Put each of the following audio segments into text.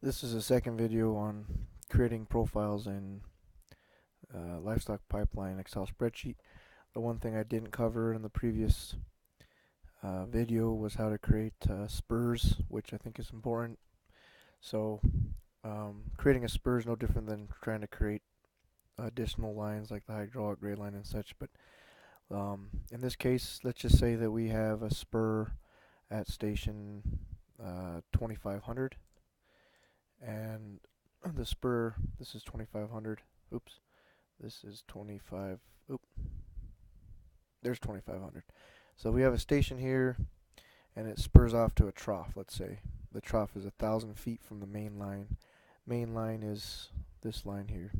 This is the second video on creating profiles in Livestock Pipeline Excel Spreadsheet. The one thing I didn't cover in the previous video was how to create Spurs, which I think is important. So creating a spur is no different than trying to create additional lines like the hydraulic grade line and such, but in this case, let's just say that we have a spur at station 2500, and the spur, this is 2500, oops, this is 25, oop, there's 2500. So we have a station here, and it spurs off to a trough. Let's say the trough is 1,000 feet from the main line. Main line is this line here.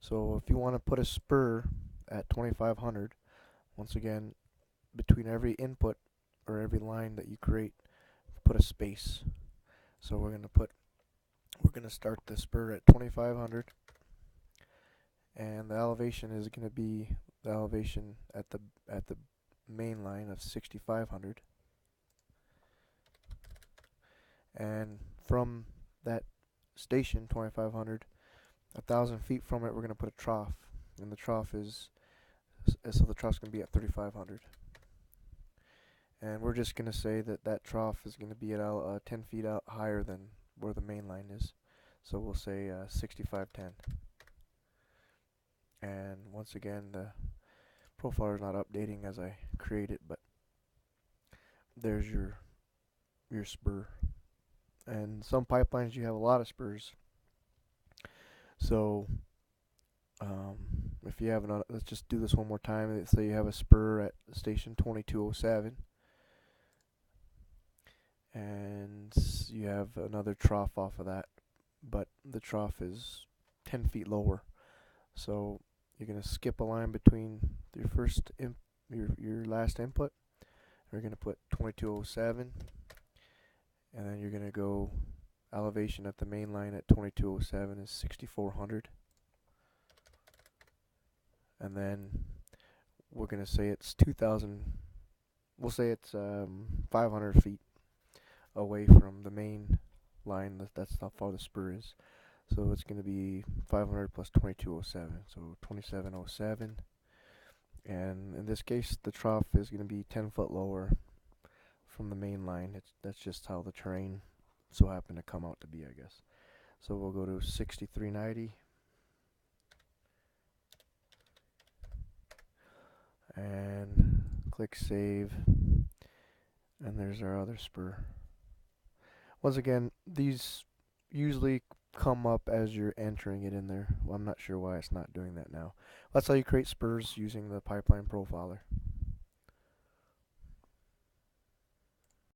So if you want to put a spur at 2500, once again, between every input or every line that you create, put a space. So we're going to start the spur at 2500, and the elevation is going to be the elevation at the main line of 6500. And from that station 2500, 1,000 feet from it, we're going to put a trough, and the trough is so the trough's going to be at 3500. And we're just going to say that that trough is going to be at 10 feet out higher than where the main line is. So we'll say 6510. And once again, the profile is not updating as I create it, but there's your spur. And some pipelines you have a lot of spurs. So if you have another, let's just do this one more time. Let's say you have a spur at station 2207, and you have another trough off of that, but the trough is 10 feet lower. So you're going to skip a line between your first your last input. We're going to put 2207, and then you're going to go elevation at the main line at 2207 is 6400, and then we're going to say it's 2000, we'll say it's 500 feet away from the main line. That's how far the spur is. So it's going to be 500 plus 2207, so 2707. And in this case, the trough is going to be 10 foot lower from the main line. That's just how the terrain so happened to come out to be, I guess. So we'll go to 6390. And click save. And there's our other spur. Once again, these usually come up as you're entering it in there. Well, I'm not sure why it's not doing that now. That's how you create spurs using the pipeline profiler.